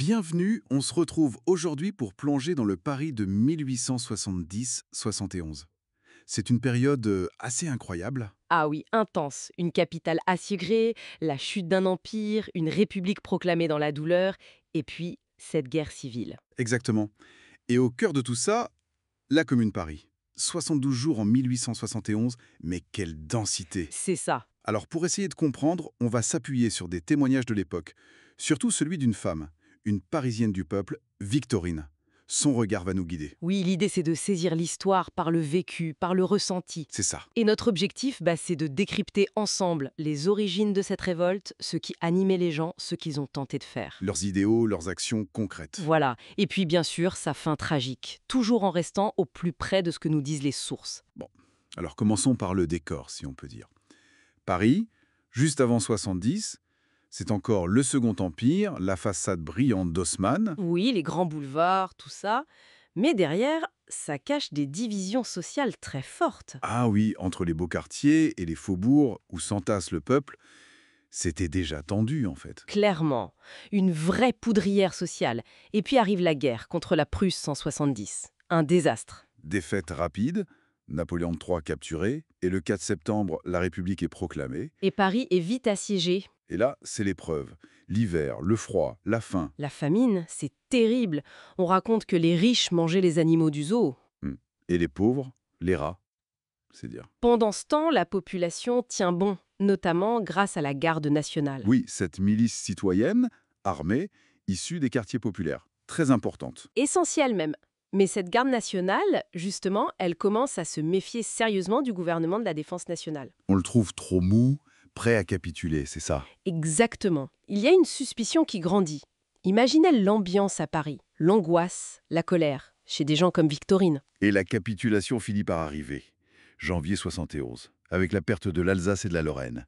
Bienvenue, on se retrouve aujourd'hui pour plonger dans le Paris de 1870-71. C'est une période assez incroyable. Ah oui, intense. Une capitale assiégrée, la chute d'un empire, une république proclamée dans la douleur, et puis cette guerre civile. Exactement. Et au cœur de tout ça, la Commune Paris. 72 jours en 1871, mais quelle densité! C'est ça. Alors pour essayer de comprendre, on va s'appuyer sur des témoignages de l'époque, surtout celui d'une femme, une Parisienne du peuple, Victorine. Son regard va nous guider. Oui, l'idée c'est de saisir l'histoire par le vécu, par le ressenti. C'est ça. Et notre objectif, c'est de décrypter ensemble les origines de cette révolte, ce qui animait les gens, ce qu'ils ont tenté de faire. Leurs idéaux, leurs actions concrètes. Voilà. Et puis bien sûr, sa fin tragique, toujours en restant au plus près de ce que nous disent les sources. Bon, alors commençons par le décor, si on peut dire. Paris, juste avant 70, c'est encore le Second Empire, la façade brillante d'Haussmann. Oui, les grands boulevards, tout ça. Mais derrière, ça cache des divisions sociales très fortes. Ah oui, entre les beaux quartiers et les faubourgs où s'entasse le peuple, c'était déjà tendu en fait. Clairement, une vraie poudrière sociale. Et puis arrive la guerre contre la Prusse en 70. Un désastre. Défaite rapide, Napoléon III capturé, et le 4 septembre, la République est proclamée. Et Paris est vite assiégé. Et là, c'est l'épreuve. L'hiver, le froid, la faim. La famine, c'est terrible. On raconte que les riches mangeaient les animaux du zoo. Et les pauvres, les rats, c'est dire. Pendant ce temps, la population tient bon, notamment grâce à la garde nationale. Oui, cette milice citoyenne, armée, issue des quartiers populaires. Très importante. Essentielle même. Mais cette garde nationale, justement, elle commence à se méfier sérieusement du gouvernement de la Défense nationale. On le trouve trop mou, prêt à capituler, c'est ça. Exactement. Il y a une suspicion qui grandit. Imaginez l'ambiance à Paris, l'angoisse, la colère, chez des gens comme Victorine. Et la capitulation finit par arriver. Janvier 71, avec la perte de l'Alsace et de la Lorraine.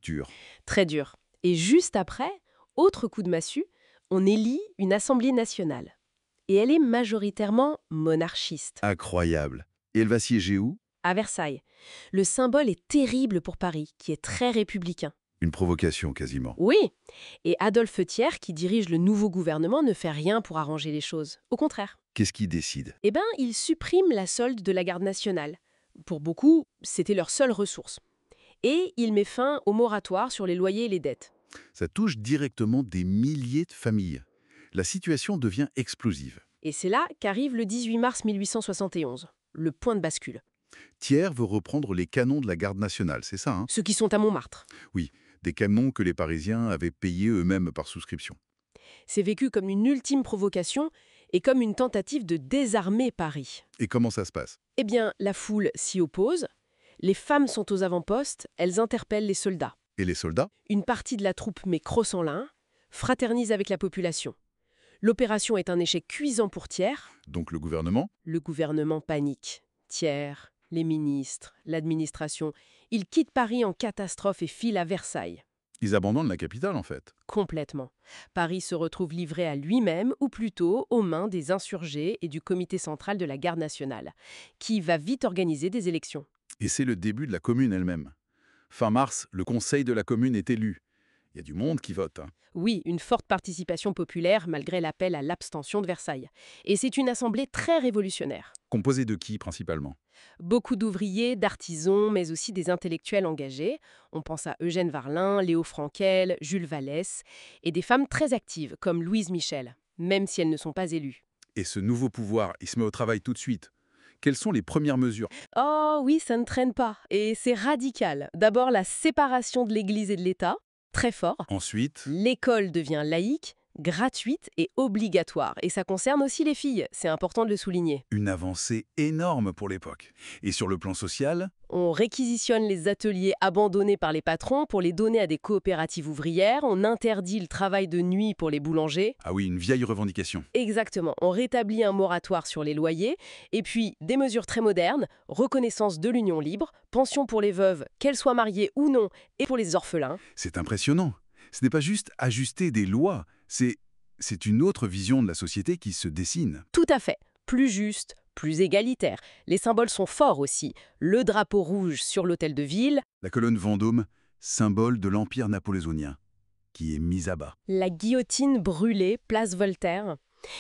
Dur. Très dur. Et juste après, autre coup de massue, on élit une Assemblée nationale. Et elle est majoritairement monarchiste. Incroyable. Et elle va siéger où? À Versailles. Le symbole est terrible pour Paris, qui est très républicain. Une provocation quasiment. Oui, et Adolphe Thiers, qui dirige le nouveau gouvernement, ne fait rien pour arranger les choses. Au contraire. Qu'est-ce qui décide? Il supprime la solde de la garde nationale. Pour beaucoup, c'était leur seule ressource. Et il met fin au moratoire sur les loyers et les dettes. Ça touche directement des milliers de familles. La situation devient explosive. Et c'est là qu'arrive le 18 mars 1871, le point de bascule. Thiers veut reprendre les canons de la garde nationale, c'est ça, hein? Ceux qui sont à Montmartre. Oui, des canons que les Parisiens avaient payés eux-mêmes par souscription. C'est vécu comme une ultime provocation et comme une tentative de désarmer Paris. Et comment ça se passe? Eh bien, la foule s'y oppose. Les femmes sont aux avant-postes, elles interpellent les soldats. Et les soldats? Une partie de la troupe met crosse en lin, fraternise avec la population. L'opération est un échec cuisant pour Thiers. Donc le gouvernement? Le gouvernement panique. Thiers, les ministres, l'administration, ils quittent Paris en catastrophe et filent à Versailles. Ils abandonnent la capitale en fait. Complètement. Paris se retrouve livré à lui-même, ou plutôt aux mains des insurgés et du comité central de la garde nationale, qui va vite organiser des élections. Et c'est le début de la commune elle-même. Fin mars, le conseil de la commune est élu. Il y a du monde qui vote, hein. Oui, une forte participation populaire malgré l'appel à l'abstention de Versailles. Et c'est une assemblée très révolutionnaire. Composé de qui principalement? Beaucoup d'ouvriers, d'artisans, mais aussi des intellectuels engagés. On pense à Eugène Varlin, Léo Frankel, Jules Vallès, et des femmes très actives comme Louise Michel, même si elles ne sont pas élues. Et ce nouveau pouvoir, il se met au travail tout de suite. Quelles sont les premières mesures? Oh oui, ça ne traîne pas. Et c'est radical. D'abord, la séparation de l'Église et de l'État, très fort. Ensuite, L'école devient laïque, gratuite et obligatoire. Et ça concerne aussi les filles, c'est important de le souligner. une avancée énorme pour l'époque. Et sur le plan social, On réquisitionne les ateliers abandonnés par les patrons pour les donner à des coopératives ouvrières. On interdit le travail de nuit pour les boulangers. ah oui, une vieille revendication. Exactement, on rétablit un moratoire sur les loyers. Et puis, des mesures très modernes, reconnaissance de l'union libre, pension pour les veuves, qu'elles soient mariées ou non, et pour les orphelins. C'est impressionnant. Ce n'est pas juste ajuster des lois, c'est une autre vision de la société qui se dessine. Tout à fait. Plus juste, plus égalitaire. Les symboles sont forts aussi. Le drapeau rouge sur l'hôtel de ville. La colonne Vendôme, symbole de l'Empire napoléonien. qui est mise à bas. La guillotine brûlée, place Voltaire.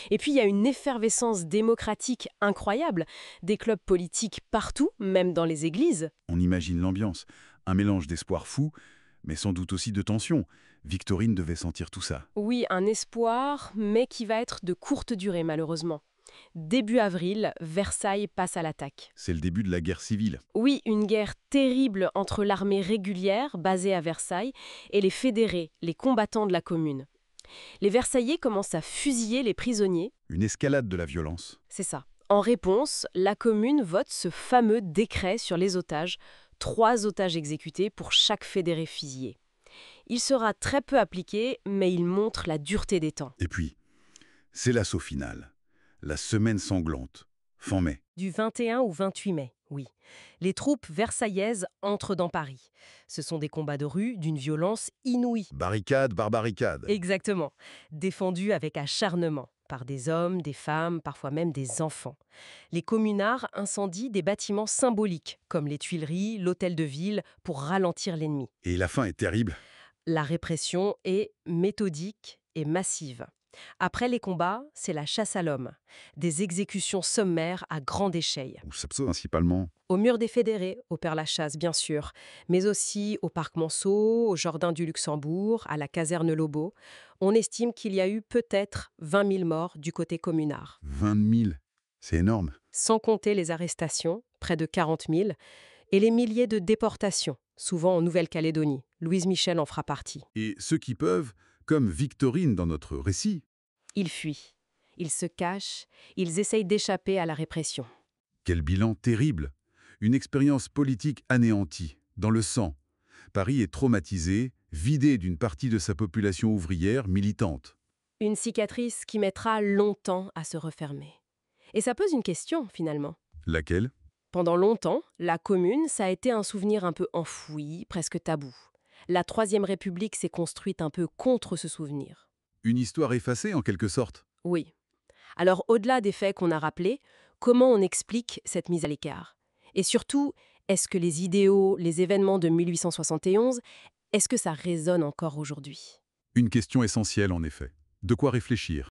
Et puis il y a une effervescence démocratique incroyable, des clubs politiques partout, même dans les églises. On imagine l'ambiance, un mélange d'espoir fou, mais sans doute aussi de tension. Victorine devait sentir tout ça. Oui, un espoir, mais qui va être de courte durée malheureusement. Début avril, Versailles passe à l'attaque. C'est le début de la guerre civile. Oui, une guerre terrible entre l'armée régulière, basée à Versailles, et les fédérés, les combattants de la Commune. Les Versaillais commencent à fusiller les prisonniers. Une escalade de la violence. C'est ça. En réponse, la Commune vote ce fameux décret sur les otages, 3 otages exécutés pour chaque fédéré fusillé. Il sera très peu appliqué, mais il montre la dureté des temps. Et puis, c'est l'assaut final. La semaine sanglante. Fin mai. Du 21 au 28 mai, oui. Les troupes versaillaises entrent dans Paris. Ce sont des combats de rue d'une violence inouïe. Barricade, barbaricade. Exactement. Défendus avec acharnement par des hommes, des femmes, parfois même des enfants. Les communards incendient des bâtiments symboliques, comme les Tuileries, l'Hôtel de Ville, pour ralentir l'ennemi. Et la fin est terrible. La répression est méthodique et massive. Après les combats, c'est la chasse à l'homme. Des exécutions sommaires à grande échelle. Principalement. Au mur des fédérés, au Père-Lachaise bien sûr, mais aussi au Parc Monceau, au Jardin du Luxembourg, à la caserne Lobau. On estime qu'il y a eu peut-être 20 000 morts du côté communard. 20 000. C'est énorme. Sans compter les arrestations, près de 40 000, et les milliers de déportations, souvent en Nouvelle-Calédonie. Louise Michel en fera partie. Et ceux qui peuvent, comme Victorine dans notre récit, Ils fuient, ils se cachent, ils essayent d'échapper à la répression. quel bilan terrible. Une expérience politique anéantie, dans le sang. Paris est traumatisé, vidé d'une partie de sa population ouvrière militante. Une cicatrice qui mettra longtemps à se refermer. Et ça pose une question, finalement. Laquelle? Pendant longtemps, la Commune, ça a été un souvenir un peu enfoui, presque tabou. La Troisième République s'est construite un peu contre ce souvenir. Une histoire effacée en quelque sorte. Oui. Alors, au-delà des faits qu'on a rappelés, comment on explique cette mise à l'écart? Et surtout, est-ce que les idéaux, les événements de 1871, est-ce que ça résonne encore aujourd'hui? Une question essentielle en effet. De quoi réfléchir.